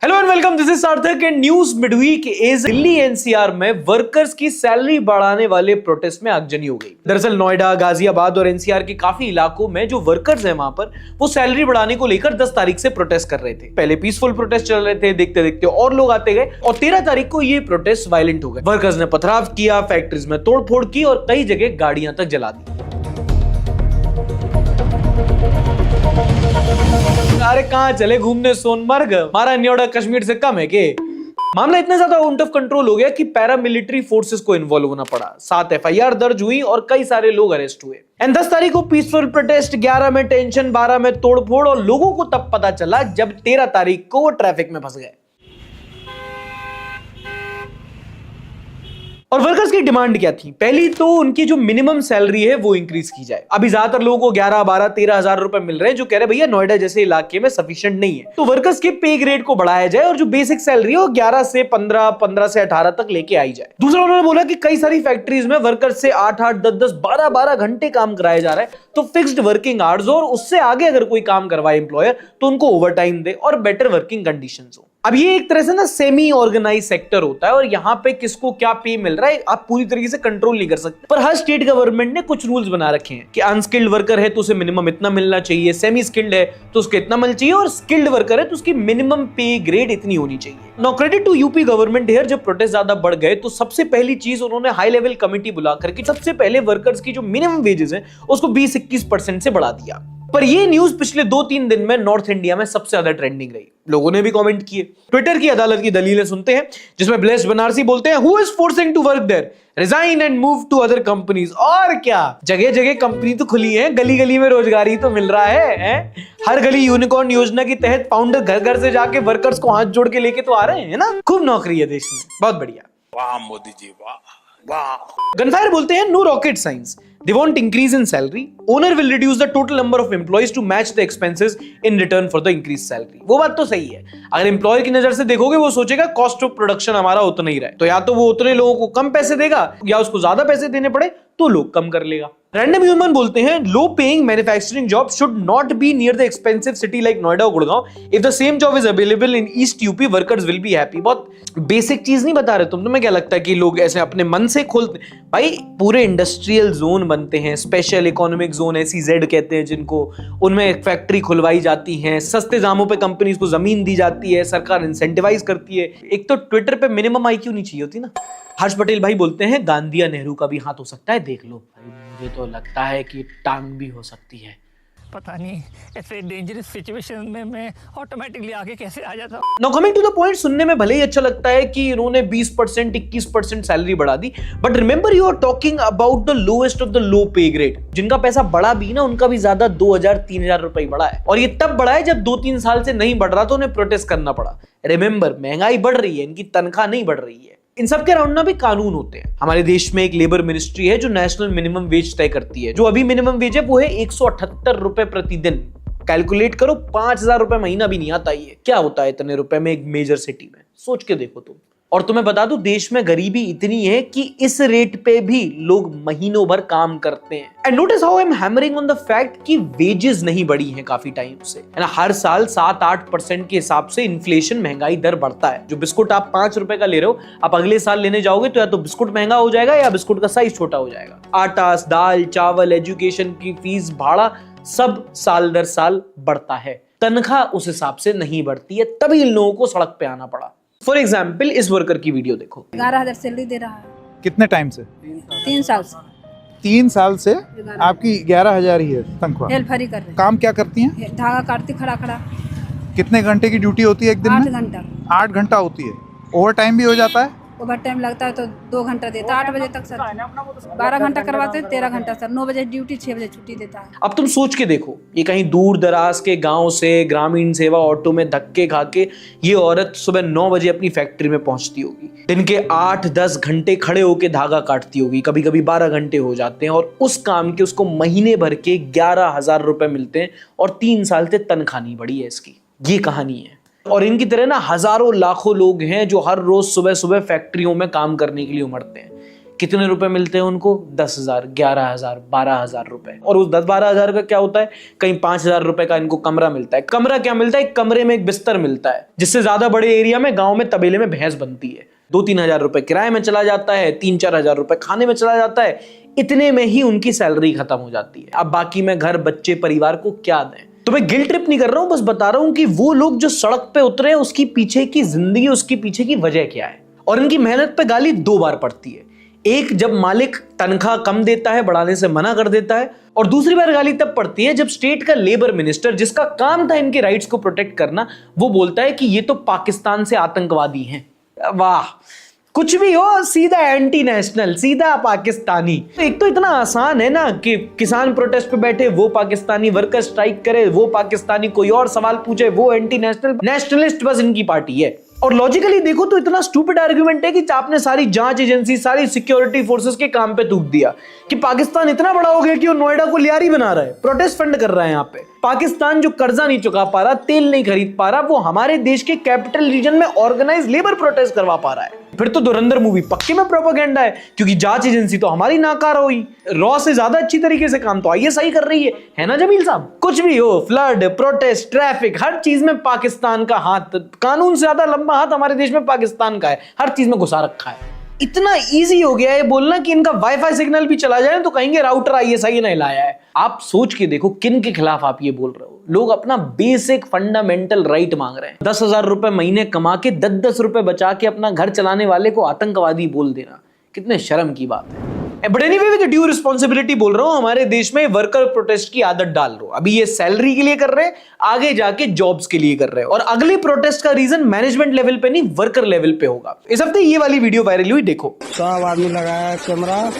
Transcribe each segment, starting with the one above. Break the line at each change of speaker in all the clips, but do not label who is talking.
Hello and welcome, this is Sarthak and news midweek is Delhi NCR में workers की salary बढ़ाने वाले प्रोटेस्ट में आगजनी हो गई। दरअसल नोएडा, गाजियाबाद और एनसीआर के काफी इलाकों में जो वर्कर्स हैं वहां पर वो सैलरी बढ़ाने को लेकर 10 तारीख से प्रोटेस्ट कर रहे थे। पहले पीसफुल प्रोटेस्ट चल रहे थे, देखते देखते और लोग आते गए और 13 तारीख को ये प्रोटेस्ट वायलेंट हो गए। वर्कर्स ने पथराव किया, फैक्ट्रीज में तोड़फोड़ की और कई जगह गाड़ियां तक जला दी। अरे कहां चले घूमने सोनमर्ग, हमारा न्योड़ा कश्मीर से कम है के? मामला इतना ज्यादा आउट ऑफ कंट्रोल हो गया कि पैरामिलिट्री फोर्सेस को इन्वॉल्व होना पड़ा। 7 एफआईआर दर्ज हुई और कई सारे लोग अरेस्ट हुए। एंड 10 तारीख को पीसफुल प्रोटेस्ट, 11 में टेंशन, 12 में तोड़फोड़ और लोगों को तब पता चला जब 13 तारीख को वो ट्रैफिक में फंस गए। और वर्कर्स की डिमांड क्या थी? पहली तो उनकी जो मिनिमम सैलरी है वो इंक्रीज की जाए। अभी ज्यादातर लोगों को 11, 12, 13 हजार रुपए मिल रहे हैं, जो कह रहे भैया नोएडा जैसे इलाके में सफिशिएंट नहीं है, तो वर्कर्स के पे ग्रेड को बढ़ाया जाए और जो बेसिक सैलरी है वो 11 से 15, 15 से 18 तक लेके आई जाए। दूसरा, उन्होंने बोला कि कई सारी फैक्ट्रीज में वर्कर्स से 8, 10, 12 घंटे काम कराया जा रहा है, तो फिक्स्ड वर्किंग आवर्स और उससे आगे अगर कोई काम करवाए एम्प्लॉयर तो उनको ओवर टाइम दे और बेटर वर्किंग कंडीशंस हो। अब ये एक तरह से ना सेमी ऑर्गेनाइज सेक्टर होता है और यहाँ पे किसको क्या पे मिल रहा है आप पूरी तरीके से कंट्रोल नहीं कर सकते, पर हर स्टेट गवर्नमेंट ने कुछ रूल्स बना रखे हैं कि अनस्किल्ड वर्कर है तो उसे मिनिमम इतना मिलना चाहिए, सेमी स्किल्ड है तो उसको इतना मिलना चाहिए और स्किल्ड वर्कर है तो उसकी मिनिमम पे ग्रेड इतनी होनी चाहिए। Now credit to UP government here, जब प्रोटेस्ट ज्यादा बढ़ गए तो सबसे पहली चीज उन्होंने हाई लेवल कमिटी बुला करके सबसे पहले वर्कर्स की जो मिनिमम वेजेस है उसको 20-21% से बढ़ा दिया। पर ये न्यूज पिछले 2-3 दिन में नॉर्थ इंडिया में सबसे ज्यादा ट्रेंडिंग रही। लोगों ने भी कमेंट किए। ट्विटर की अदालत की दलीलें सुनते हैं जिसमें ब्लेस्ड बनारसी बोलते हैं, who is forcing to work there, resign and move to other companies. और क्या, जगह जगह कंपनी तो खुली है, गली गली में रोजगारी तो मिल रहा है? हर गली यूनिकॉर्न योजना के तहत फाउंडर घर घर से जाके वर्कर्स को हाथ जोड़ के लेके तो आ रहे हैं ना। खूब नौकरी है देश में, बहुत बढ़िया।
वाह मोदी जी, वाह वाह।
गनफायर बोलते हैं, no rocket science, they want increase in salary, owner will reduce the total number of employees to match the expenses in return for the increased salary। वो बात तो सही है। अगर एम्प्लॉयर की नजर से देखोगे वो सोचेगा कॉस्ट ऑफ प्रोडक्शन हमारा उतना ही रहे, तो या तो वो उतने लोगों को कम पैसे देगा या उसको ज्यादा पैसे देने पड़े तो लोग कम कर लेगा। रैंडम ह्यूमन बोलते हैं, low paying manufacturing job should not be near the expensive city like Noida और Gurgaon. If the same job is available in east UP, workers will be happy. बहुत बेसिक चीज नहीं बता रहे तुम, तुम्हें क्या लगता है कि लोग ऐसे अपने मन से खोलते? भाई पूरे इंडस्ट्रियल जोन बनते हैं, स्पेशल इकोनॉमिक जोन SEZ कहते हैं जिनको, उनमें फैक्ट्री खुलवाई जाती है, सस्ते दामों पे कंपनीज को जमीन दी जाती है, सरकार इंसेंटिवाइज करती है। एक तो ट्विटर पे मिनिमम IQ नहीं चाहिए होती ना। हर्ष पटेल भाई बोलते हैं, गांधी या नेहरू का भी हाथ हो सकता है, देख लो। मुझे तो लगता है कि टांग भी हो सकती है।
पता नहीं ऐसे डेंजरस सिचुएशन में मैं ऑटोमेटिकली आगे कैसे आ जाता हूँ।
Now coming to the point, सुनने में भले ही अच्छा लगता है कि इन्होंने 20%, 21% सैलरी बढ़ा दी, but remember you are talking about the lowest of the low pay grade. जिनका पैसा बढ़ा भी ना, उनका भी ज्यादा 2000-3000 रुपए बढ़ा है, और ये तब बढ़ा है जब 2-3 साल से नहीं बढ़ रहा तो उन्हें प्रोटेस्ट करना पड़ा। रिमेंबर, महंगाई बढ़ रही है, इनकी तनख्वाह नहीं बढ़ रही है। इन सब के अराउंड ना भी कानून होते हैं। हमारे देश में एक लेबर मिनिस्ट्री है जो नेशनल मिनिमम वेज तय करती है। जो अभी मिनिमम वेज है वो है 178 रुपए प्रतिदिन। कैलकुलेट करो, 5000 रुपए महीना भी नहीं आता। ये क्या होता है इतने रुपए में एक मेजर सिटी में? सोच के देखो तुम। और तुम्हें बता दूं, देश में गरीबी इतनी है कि इस रेट पे भी लोग महीनों भर काम करते हैं। And notice how I am hammering on the fact कि वेजेस नहीं बढ़ी हैं काफी टाइम से, है ना। हर साल 7-8% के हिसाब से इन्फ्लेशन, महंगाई दर बढ़ता है। जो बिस्कुट आप 5 रुपए का ले रहे हो, आप अगले साल लेने जाओगे तो या तो बिस्कुट महंगा हो जाएगा या बिस्कुट का साइज छोटा हो जाएगा। आटा, दाल, चावल, एजुकेशन की फीस, भाड़ा, सब साल दर साल बढ़ता है। तनख्वाह उस हिसाब से नहीं बढ़ती है, तभी इन लोगों को सड़क पे आना पड़ा। फॉर एग्जाम्पल, इस वर्कर की वीडियो देखो।
11,000 सैलरी दे रहा है।
कितने टाइम से?
3 साल से।
3 साल से आपकी 11,000 ही है तनख्वाह।
हेल्प हरी कर रहे
काम क्या करती हैं?
हैं, धागा काटती खड़ा खड़ा।
कितने घंटे की ड्यूटी होती है एक दिन
8
में?
घंटा।
8 घंटा होती है। ओवर टाइम भी हो जाता है?
ओवर टाइम लगता है तो 2 घंटा देता है, 8 बजे तक सर। 12 घंटा करवाते हैं, 13 घंटा सर। 9 बजे ड्यूटी, 6 बजे छुट्टी देता है।
अब तुम सोच के देखो, ये कहीं दूर दराज के गांव से ग्रामीण सेवा ऑटो में धक्के खा के ये औरत सुबह 9 बजे अपनी फैक्ट्री में पहुंचती होगी। दिन के 8-10 घंटे खड़े होके धागा काटती होगी, कभी कभी 12 घंटे हो जाते हैं, और उस काम के उसको महीने भर के 11,000 रुपए मिलते हैं और 3 साल से तनख्वाह नहीं बढ़ी है इसकी। ये कहानी है। और इनकी तरह ना हजारों लाखों लोग हैं जो हर रोज सुबह सुबह फैक्ट्रियों में काम करने के लिए उमड़ते हैं। कितने रुपए मिलते हैं उनको? 10,000, 11,000, 12,000 रुपए। और उस 10-12,000 का क्या होता है? कहीं 5,000 रुपए का इनको कमरा मिलता है। कमरा क्या मिलता है? कमरे में एक बिस्तर मिलता है, जिससे ज्यादा बड़े एरिया में गांव में तबेले में भैंस बनती है। 2-3 हजार रुपए किराए में चला जाता है, 3-4 हजार रुपए खाने में चला जाता है। इतने में ही उनकी सैलरी खत्म हो जाती है। अब बाकी में घर, बच्चे, परिवार को क्या दें? तो मैं गिल्ट ट्रिप नहीं कर रहा हूं, बस बता रहा हूं कि वो लोग जो सड़क पे उतरे, उसकी पीछे की जिंदगी, उसकी पीछे की वजह क्या है। और इनकी मेहनत पे गाली 2 बार पड़ती है। एक, जब मालिक तनख्वाह कम देता है, बढ़ाने से मना कर देता है, और दूसरी बार गाली तब पड़ती है जब स्टेट का लेबर मिनिस्टर, जिसका काम था इनके राइट्स को प्रोटेक्ट करना, वो बोलता है कि ये तो पाकिस्तान से आतंकवादी हैं। वाह, कुछ भी हो, सीधा एंटी नेशनल, सीधा पाकिस्तानी। तो एक तो इतना आसान है ना कि किसान प्रोटेस्ट पे बैठे वो पाकिस्तानी, वर्कर स्ट्राइक करे वो पाकिस्तानी, कोई और सवाल पूछे वो एंटी नेशनल, नेशनलिस्ट बस इनकी पार्टी है। और लॉजिकली देखो तो इतना स्टूपिड आर्गुमेंट है कि आपने सारी जांच एजेंसी, सारी सिक्योरिटी फोर्सेस के काम पे थूक दिया कि पाकिस्तान इतना बड़ा हो गया कि वो नोएडा को लियारी बना रहा है, प्रोटेस्ट फंड कर रहा है यहाँ पे। पाकिस्तान जो कर्जा नहीं चुका पा रहा, तेल नहीं खरीद पा रहा, वो हमारे देश के कैपिटल रीजन में ऑर्गेनाइज लेबर प्रोटेस्ट करवा पा रहा है। फिर तो धुरंधर मूवी पक्के में प्रोपेगेंडा है, क्योंकि जांच एजेंसी तो हमारी नाकार हुई। रॉ से ज्यादा अच्छी तरीके से काम तो आईएसआई कर रही है ना जमील साहब? कुछ भी हो, फ्लड, प्रोटेस्ट, ट्रैफिक, हर चीज में पाकिस्तान का हाथ, कानून से ज्यादा लंबा हाथ हमारे देश में पाकिस्तान का है, हर चीज में घुसा रखा है। इतना इजी हो गया है बोलना कि इनका वाईफाई सिग्नल भी चला जाए तो कहेंगे राउटर आईएसआई ने हिलाया है। आप सोच के देखो किन के खिलाफ आप ये बोल रहे हो। लोग अपना बेसिक फंडामेंटल राइट मांग रहे हैं। 10,000 रुपए महीने कमा के 10-10 रुपए बचा के अपना घर चलाने वाले को आतंकवादी बोल देना कितने शर्म की बात है। But anyway, with due responsibility बोल रहा हूं, हमारे देश में वर्कर प्रोटेस्ट की आदत डाल रहा हूं। अभी ये सैलरी के लिए कर रहे हैं, आगे जाके जॉब्स के लिए कर रहे हैं। और अगले प्रोटेस्ट का रीजन मैनेजमेंट लेवल पे नहीं, वर्कर लेवल पे होगा। इस हफ्ते ये वाली वीडियो वायरल हुई, देखो।
सब आदमी लगाया कैमरा,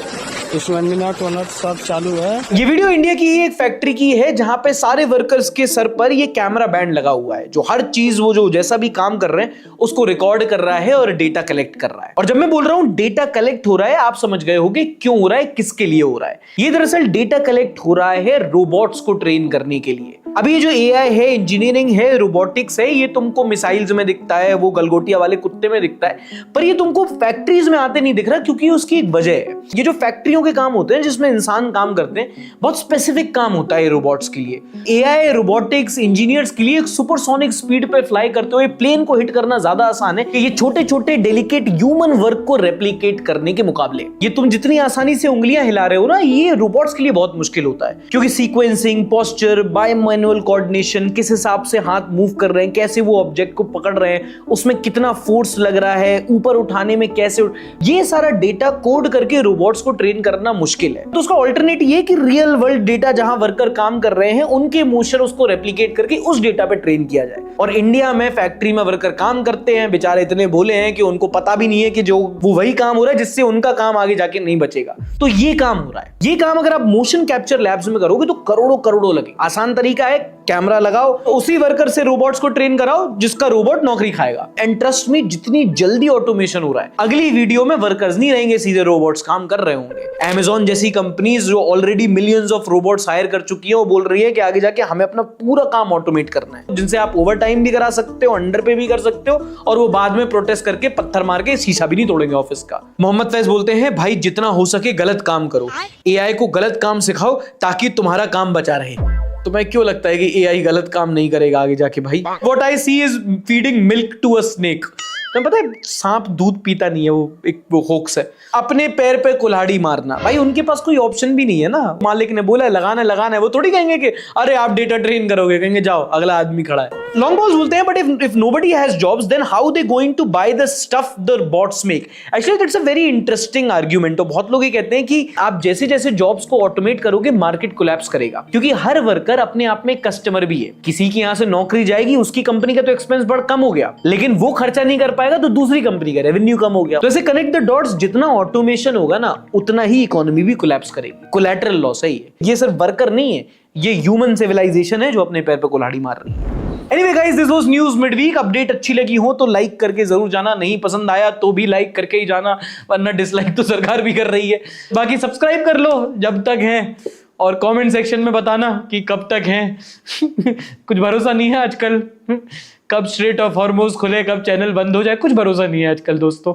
इसमें मिनट वनट सब चालू है।
ये वीडियो इंडिया की एक फैक्ट्री की है जहां पे सारे वर्कर्स के सर पर ये कैमरा बैंड लगा हुआ है, जो हर चीज वो जो जैसा भी काम कर रहे हैं उसको रिकॉर्ड कर रहा है और डेटा कलेक्ट कर रहा है। और जब मैं बोल रहा हूं डेटा कलेक्ट हो रहा है, आप समझ गए होंगे क्यों हो रहा है, किसके लिए हो रहा है। ये दरअसल डेटा कलेक्ट हो रहा है रोबोट्स को ट्रेन करने के लिए। अभी ये जो एआई है, इंजीनियरिंग है, रोबोटिक्स है, ये तुमको मिसाइल्स में दिखता है, वो गलगोटिया वाले कुत्ते में दिखता है, पर ये तुमको फैक्ट्रीज में आते नहीं दिख रहा, क्योंकि उसकी एक वजह है। ये जो फैक्ट्रियों के काम होते हैं जिसमें इंसान काम करते हैं, बहुत स्पेसिफिक काम होता है रोबोट्स के लिए। एआई, रोबोटिक्स, इंजीनियर्स के लिए एक सुपरसोनिक स्पीड पे फ्लाई करते हुए प्लेन को हिट करना ज्यादा आसान है कि ये छोटे छोटे डेलिकेट ह्यूमन वर्क को रेप्लिकेट करने के मुकाबले। ये तुम जितनी आसानी से उंगलियां हिला रहे हो ना, ये रोबोट्स के लिए बहुत मुश्किल होता है, क्योंकि sequencing, posture, bye manual coordination, किस हिसाब से हाथ मूव कर रहे हैं, कैसे वो ऑब्जेक्ट को पकड़ रहे हैं, उसमें कितना फोर्स लग रहा है, ऊपर उठाने में कैसे, ये सारा डेटा कोड करके रोबोट्स को ट्रेन करना मुश्किल है। तो उसका ऑल्टरनेट ये कि रियल वर्ल्ड डेटा जहां वर्कर काम कर रहे हैं उनके मोशन उसको रेप्लिकेट करके उस डेटा पे ट्रेन किया जाए। और इंडिया में फैक्ट्री में वर्कर काम करते हैं, बेचारे इतने भोले हैं कि उनको पता भी नहीं है कि जो वो वही काम हो रहा है जिससे उनका काम आगे जाके नहीं बचेगा। तो ये काम हो रहा है। ये काम अगर आप मोशन कैप्चर लैब्स में करोगे तो करोड़ों करोड़ों लगे। आसान तरीका है, कैमरा लगाओ, उसी वर्कर से रोबोट्स को ट्रेन कराओ जिसका रोबोट नौकरी खाएगा। एंड ट्रस्ट मी, जितनी जल्दी ऑटोमेशन हो रहा है, अगली वीडियो में वर्कर्स नहीं रहेंगे, सीधे रोबोट्स काम कर रहे होंगे। Amazon जैसी कंपनीज जो already millions of robots hire कर चुकी है, वो बोल रही है कि आगे जाके हमें अपना पूरा काम ऑटोमेट करना है, जिनसे आप ओवर टाइम भी करा सकते हो, अंडर पे भी कर सकते हो, और वो बाद में प्रोटेस्ट करके पत्थर मार के शीशा भी नहीं तोड़ेंगे ऑफिस का। मोहम्मद फैज बोलते हैं, भाई जितना हो सके गलत काम करो, एआई को गलत काम सिखाओ ताकि तुम्हारा काम बचा रहे। तो मैं क्यों लगता है कि एआई गलत काम नहीं करेगा आगे जाके भाई? What I see is feeding milk to a snake। तुम्हें पता है सांप दूध पीता नहीं है, वो होक्स है। अपने पैर पे कुल्हाड़ी मारना, भाई उनके पास कोई ऑप्शन भी नहीं है ना। मालिक ने बोला है लगाना है, वो थोड़ी कहेंगे कि अरे आप डेटा ट्रेन करोगे, कहेंगे जाओ अगला आदमी खड़ा है। लॉन्ग बॉल्स बोलते हैं, but if nobody has jobs then how they going to buy the stuff the bots make. Actually that's a very interesting argument. तो बहुत लोग ये कहते हैं कि आप जैसे जैसे जॉब्स को ऑटोमेट करोगे मार्केट कोलैप्स करेगा, क्योंकि हर वर्कर अपने आप में कस्टमर भी है। किसी की यहां से नौकरी जाएगी, उसकी कंपनी का तो एक्सपेंस बढ़ कम हो गया, लेकिन वो खर्चा नहीं कर पाएगा तो दूसरी कंपनी का रेवेन्यू कम हो गया। तो ऐसे कनेक्ट द डॉट्स, जितना ऑटोमेशन होगा ना उतना ही इकोनॉमी भी कोलैप्स करेगी। कोलैटरल लॉस है ये सिर्फ वर्कर नहीं है, ये ह्यूमन सिविलाइजेशन है जो अपने पैर पे कुल्हाड़ी मार रही है। Anyway guys, this was news midweek। Update अच्छी लगी हो तो लाइक करके जरूर जाना, नहीं पसंद आया तो भी लाइक करके ही जाना, वरना डिसलाइक तो सरकार भी कर रही है। बाकी सब्सक्राइब कर लो जब तक है, और कमेंट सेक्शन में बताना कि कब तक हैं। कुछ भरोसा नहीं है आजकल, कब स्ट्रेट ऑफ हॉर्मोज खुले, कब चैनल बंद हो जाए, कुछ भरोसा नहीं है आजकल दोस्तों।